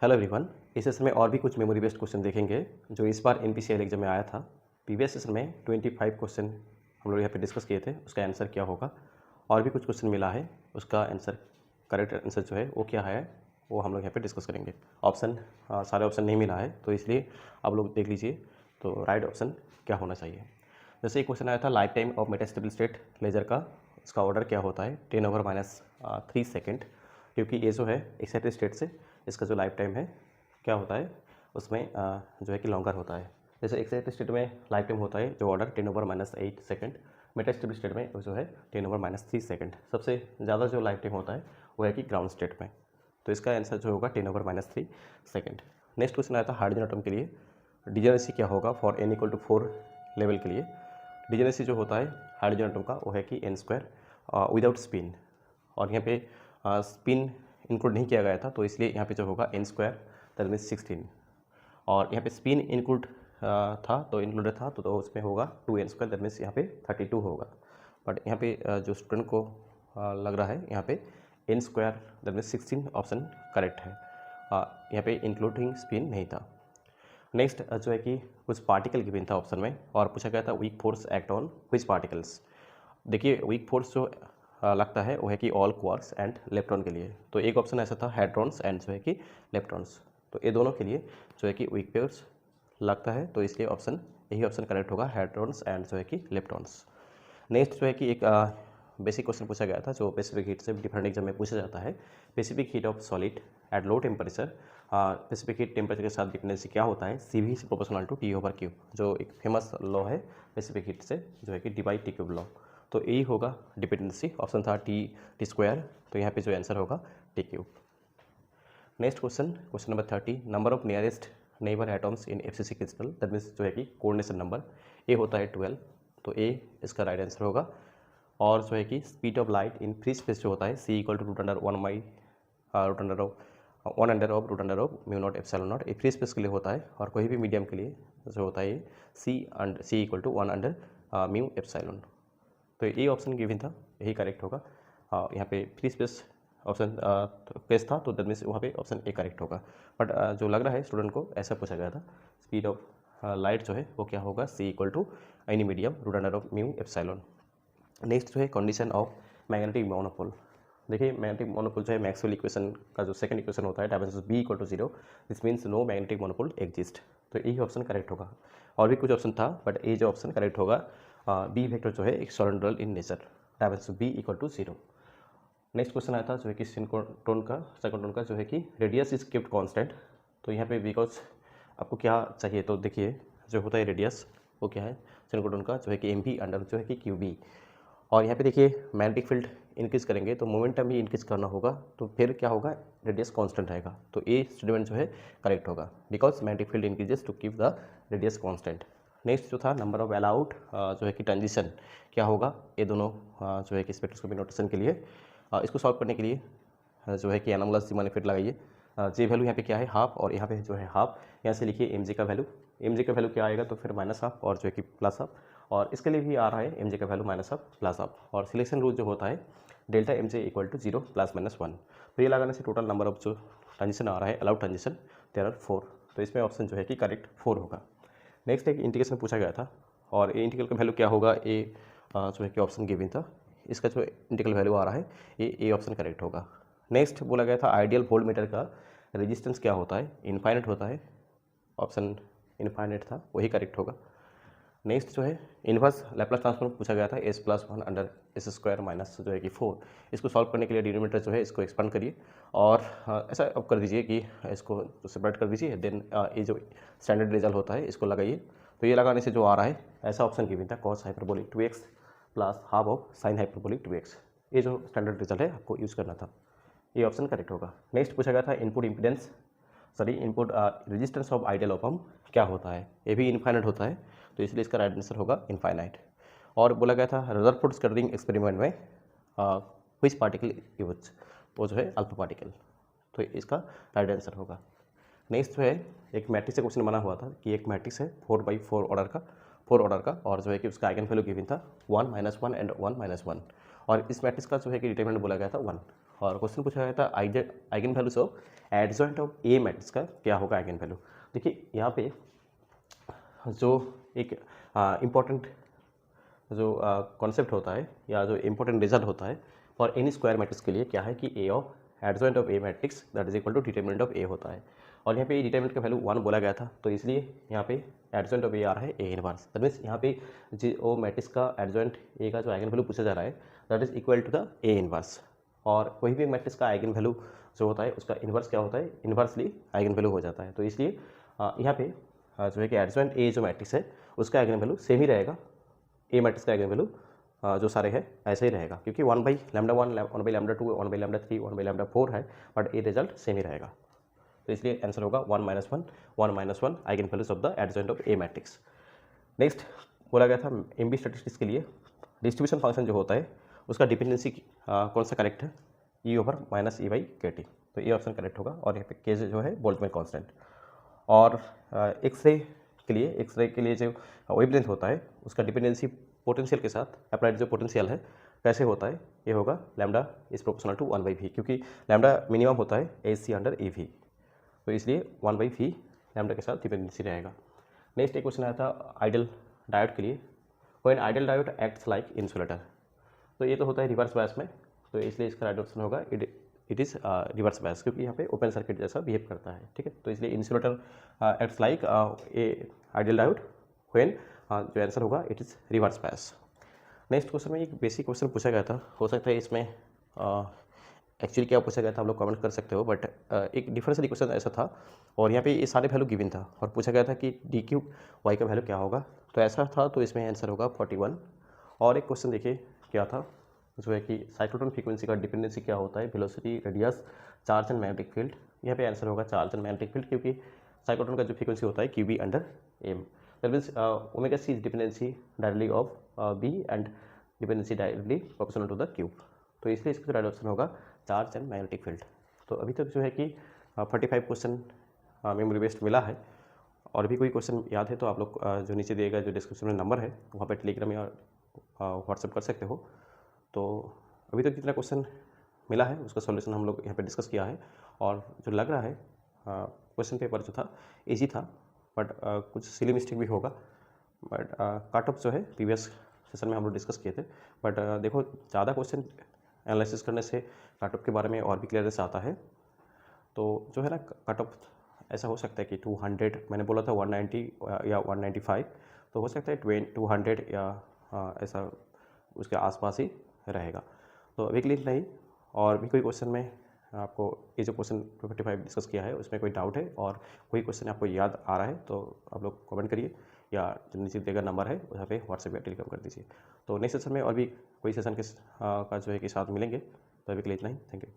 Hello everyone. इस session में और भी कुछ मेमोरी बेस्ड क्वेश्चन देखेंगे जो इस बार एनपीसीआई एग्जाम में आया था। प्रीवियस सेशन में 25 क्वेश्चन हम लोग यहाँ पे डिस्कस किए थे, उसका आंसर क्या होगा। और भी कुछ क्वेश्चन मिला है, उसका आंसर करेक्ट आंसर जो है वो क्या है वो हम लोग यहाँ पे डिस्कस करेंगे। ऑप्शन सारे ऑप्शन नहीं मिला है तो इसलिए आप लोग देख लीजिए तो राइट ऑप्शन क्या होना चाहिए। जैसे एक क्वेश्चन आया था life time of metastable state laser का, इसका ऑर्डर क्या होता है 10⁻³ सेकेंड, क्योंकि ये जो है एक्साइटेड स्टेट से इसका जो लाइफ टाइम है क्या होता है उसमें जो है कि लॉन्गर होता है। जैसे एक्साइटेड स्टेट में लाइफ टाइम होता है जो ऑर्डर 10⁻8 सेकेंड, मेटास्टेबल स्टेट में जो है 10⁻³ सेकेंड। सबसे ज़्यादा जो लाइफ टाइम होता है वो है कि ग्राउंड स्टेट में, तो इसका आंसर जो होगा 10⁻³ सेकेंड। नेक्स्ट क्वेश्चन आया था हाइड्रोजन एटम के लिए, डिजेनेसी क्या होगा फॉर n = 4 लेवल के लिए। डिजेनेसी जो होता है हाइड्रोजन एटम का वो है कि n² विदाउट स्पिन, और यहाँ पे स्पिन इंक्लूड नहीं किया गया था तो इसलिए यहाँ पे जो होगा n² दैट मीन्स 16, और यहाँ पे स्पिन इंक्लूड था तो इंक्लूडेड था तो उसमें होगा 2n² दैट मीन्स यहाँ पे 32 होगा। बट यहाँ पे जो स्टूडेंट को लग रहा है यहाँ पे n² that means 16 option correct है, यहाँ पे इंक्लूडिंग स्पिन नहीं था। नेक्स्ट जो है कि कुछ पार्टिकल गिवन था ऑप्शन में और पूछा गया था weak force act on which particles. देखिए वीक फोर्स जो लगता है वो है कि ऑल क्वार्क्स एंड इलेक्ट्रॉन के लिए, तो एक ऑप्शन ऐसा था हेड्रॉन्स एंड जो है कि इलेक्ट्रॉन्स, तो ये दोनों के लिए जो है कि वीक फोर्स लगता है तो इसलिए ऑप्शन यही ऑप्शन करेक्ट होगा हेड्रॉन्स एंड जो है कि इलेक्ट्रॉन्स। नेक्स्ट जो है कि एक बेसिक क्वेश्चन पूछा गया था जो स्पेसिफिक हीट से डिफरेंट एग्जाम में पूछा जाता है। Specific heat of solid at low temperature, specific heat temperature के साथ डिपेंडेंसी क्या होता है CV is proportional to T/Q, जो एक फेमस लॉ है स्पेसिफिक हीट से जो है कि D/T³ लॉ, तो यही होगा डिपेंडेंसी। ऑप्शन था T², तो यहाँ पे जो आंसर होगा T³। Next question number 30, number of nearest neighbour atoms in FCC crystal that means जो है कि कोऑर्डिनेशन नंबर ए होता है 12, तो ए इसका राइट आंसर होगा। और जो है कि speed of light in free space जो होता है C = √1/√μ0ε0, ये फ्री स्पेस के लिए होता है, और कोई भी मीडियम के लिए जो होता है ये C = 1/με, तो ये ऑप्शन गिवन था यही करेक्ट होगा। यहाँ पे फ्री स्पेस ऑप्शन केस था तो दैट मीन्स वहाँ पे ऑप्शन ए करेक्ट होगा। बट जो लग रहा है स्टूडेंट को ऐसा पूछा गया था स्पीड ऑफ लाइट जो है वो क्या होगा C = एनी मीडियम √με। नेक्स्ट जो है कंडीशन ऑफ मैग्नेटिक मोनोपोल। देखिए मैग्नेटिक मोनोपोल जो है मैक्सवेल इक्वेशन का जो सेकंड इक्वेशन होता है dimension B = 0, this means no magnetic monopole exist, तो यही ऑप्शन करेक्ट होगा। और भी कुछ ऑप्शन था बट ये जो ऑप्शन करेक्ट होगा बी वेक्टर जो है एक solenoidal in nature, dimension B = 0। Next question आया था जो है कि सिंक्रोट्रॉन का जो है कि रेडियस इज कीप्ट कांस्टेंट, तो यहाँ पे बिकॉज आपको क्या चाहिए तो देखिए जो होता है रेडियस वो क्या है सिंक्रोट्रॉन का जो है कि mv अंडर जो है कि QB, और यहाँ पे देखिए मैग्नेटिक फील्ड इंक्रीज करेंगे तो मोमेंटम भी इंक्रीज करना होगा, तो फिर क्या होगा रेडियस कांस्टेंट रहेगा, तो ये स्टेटमेंट जो है करेक्ट होगा because magnetic field increases to keep the radius constant. Next जो था नंबर ऑफ अलाउड जो है कि ट्रांजिशन क्या होगा, ये दोनों जो है कि स्पेक्ट्रोस्कोपी नोटेशन के लिए इसको सॉल्व करने के लिए जो है कि एनोमलस सीमा इफेक्ट लगाइए। जे वैल्यू यहाँ पे क्या है हाफ, और यहाँ पे जो है हाफ, यहाँ से लिखिए mg का वैल्यू क्या आएगा तो फिर -½ और जो है कि +½ और इसके लिए भी आ रहा है mg का वैल्यू -½ +½ और सिलेक्शन रूल जो होता है डेल्टा mj = 0 ± 1, तो ये लगाने से टोटल नंबर ऑफ जो ट्रांजिशन आ रहा है अलाउड ट्रांजिशन देयर आर 4, तो इसमें ऑप्शन जो है कि करेक्ट 4 होगा। नेक्स्ट एक इंटीग्रेशन पूछा गया था और ये इंटीग्रल का वैल्यू क्या होगा ए जो है कि ऑप्शन गिवन था, इसका जो इंटीग्रल वैल्यू आ रहा है ये ऑप्शन करेक्ट होगा। नेक्स्ट बोला गया था आइडियल वोल्ट मीटर का रेजिस्टेंस क्या होता है, इनफाइनाइट होता है, ऑप्शन इनफाइनाइट था वही करेक्ट होगा। नेक्स्ट जो है इन्वर्स लैप्लास ट्रांसफॉर्म पूछा गया था s+1 /s² माइनस जो है कि 4, इसको सॉल्व करने के लिए डिनोमिनेटर जो है इसको एक्सपांड करिए और ऐसा अब कर दीजिए कि इसको सेपरेट कर दीजिए, देन ये जो स्टैंडर्ड रिजल्ट होता है इसको लगाइए, तो ये लगाने से जो आ रहा है ऐसा ऑप्शन गिवन था cos hyperbolic 2x + ½ of sin hyperbolic 2x, ये जो स्टैंडर्ड रिजल्ट है आपको यूज़ करना था, ये ऑप्शन करेक्ट होगा। नेक्स्ट पूछा गया था input resistance of ideal op amp क्या होता है, ये भी इनफाइनाइट होता है तो इसलिए इसका राइट आंसर होगा इनफाइनाइट। और बोला गया था रदरफोर्ड स्कैटरिंग एक्सपेरिमेंट में व्हिच पार्टिकल यूज, वो जो है अल्फा पार्टिकल, तो इसका राइट आंसर होगा। नेक्स्ट जो है एक मैट्रिक्स से क्वेश्चन बना हुआ था कि एक मैट्रिक्स है 4/4 ऑर्डर का और जो है कि उसका आइगन वैल्यू गिवन था 1 - 1 एंड 1 - 1, और इस मैट्रिक्स का जो है कि डिटरमिनेंट बोला गया था 1, और क्वेश्चन पूछा गया था eigen values of adjoint of A matrix का क्या होगा आइगन वैल्यू। देखिए यहाँ पे जो एक इम्पॉर्टेंट जो कॉन्सेप्ट होता है या जो इम्पोर्टेंट रिजल्ट होता है फॉर एनी स्क्वायर मैट्रिक्स के लिए क्या है कि A of adjoint of A matrix that is equal to determinant of A होता है। और यहाँ पे डिटरमिनेंट का वैल्यू 1 बोला गया था, तो इसलिए यहाँ पे एडजॉइंट ऑफ ए आ रहा है ए इनवर्स। दैट मीन्स यहाँ पे जो मैट्रिक्स का एडजॉइंट ए का जो आइगन वैल्यू पूछा जा रहा है that is equal to the A inverse. और कोई भी मैट्रिक्स का आइगन वैल्यू जो होता है उसका इन्वर्स क्या होता है, इन्वर्सली आइगन वैल्यू हो जाता है। तो इसलिए यहाँ पे जो है कि एडजॉइंट ए जो मैट्रिक्स है उसका आइगन वैल्यू सेम ही रहेगा, ए मैट्रिक्स का आइगन वैल्यू जो सारे हैं ऐसे ही रहेगा, क्योंकि 1/λ1, 1/λ2, 1/λ3, 1/λ4 है, बट ए रिजल्ट सेम ही रहेगा। तो इसलिए आंसर होगा 1 - 1 eigen values of the adjoint of A matrix. Next बोला गया था एमबी स्टैटिस्टिक्स के लिए डिस्ट्रीब्यूशन फंक्शन जो होता है उसका डिपेंडेंसी कौन सा करेक्ट है, E/-E/KT। तो ये ऑप्शन करेक्ट होगा। और यहाँ पे के जो है बोल्ट्जमैन कांस्टेंट। और एक्सरे के लिए जो वेवलेंथ होता है उसका डिपेंडेंसी पोटेंशियल के साथ अप्लाइड जो पोटेंशियल है कैसे होता है, ये होगा lambda is proportional to 1/v, क्योंकि लैम्डा मिनिमम होता है AC/EV, तो इसलिए 1/v लैम्डा के साथ डिपेंडेंसी रहेगा। नेक्स्ट एक क्वेश्चन आया था आइडल डायोड के लिए, when ideal diode acts like insulator. तो ये तो होता है रिवर्स बायस में, तो इसलिए इसका राइट ऑप्शन होगा इट इज़ रिवर्स बायस, क्योंकि यहाँ पे ओपन सर्किट जैसा बिहेव करता है। ठीक है, तो इसलिए insulator acts like a ideal diode when जो आंसर होगा it is reverse bias. Next question में एक बेसिक क्वेश्चन पूछा गया था, हो सकता है इसमें एक्चुअली क्या पूछा गया था आप लोग कमेंट कर सकते हो, बट एक डिफरेंशियल इक्वेशन ऐसा था और यहाँ पे ये सारे वैल्यू गिवन था और पूछा गया था कि d³ y का वैल्यू क्या होगा, तो ऐसा था, तो इसमें आंसर होगा 41। और एक क्वेश्चन देखिए क्या था, जो है कि साइक्लोट्रॉन फ्रीक्वेंसी का डिपेंडेंसी क्या होता है, velocity, radius, charge and magnetic field. यहाँ पे आंसर होगा चार्ज एंड मैग्नेटिक फील्ड, क्योंकि साइक्लोट्रॉन का जो फ्रीक्वेंसी होता है QB/m। That means omega c is dependency directly of b and dependency directly proportional to the cube, तो इसलिए इसका जो राइट ऑप्शन होगा चार्ज एंड मैग्नेटिक फील्ड। तो अभी तक जो है कि 45 क्वेश्चन मेमोरी बेस्ड मिला है, और भी कोई क्वेश्चन याद है तो आप लोग जो नीचे दिएगा जो डिस्क्रिप्शन में नंबर है वहाँ पे टेलीग्राम या व्हाट्सएप कर सकते हो। तो अभी तक जितना क्वेश्चन मिला है उसका सॉल्यूशन हम लोग यहाँ पे डिस्कस किया है, और जो लग रहा है क्वेश्चन पेपर जो था ईजी था, बट कुछ सिली मिस्टेक भी होगा, बट कट ऑफ जो है प्रीवियस सेशन में हम लोग डिस्कस किए थे। बट देखो ज़्यादा क्वेश्चन एनालिसिस करने से कट ऑफ के बारे में और भी क्लियरनेस आता है। तो जो है ना कट ऑफ ऐसा हो सकता है कि 200, मैंने बोला था 190 या 195, तो हो सकता है 200 या ऐसा उसके आसपास ही रहेगा। तो अभी के लिए नहीं, और भी कोई क्वेश्चन में आपको ये जो क्वेश्चन 55 डिस्कस किया है उसमें कोई डाउट है और कोई क्वेश्चन आपको याद आ रहा है तो आप लोग कमेंट करिए, या जो नीचे देगा नंबर है वहाँ पे व्हाट्सएप या टेलीग्राम कर दीजिए। तो नेक्स्ट सेशन में और भी कोई सेशन के का जो है कि साथ मिलेंगे। तो अभी के लिए इतना ही, थैंक यू।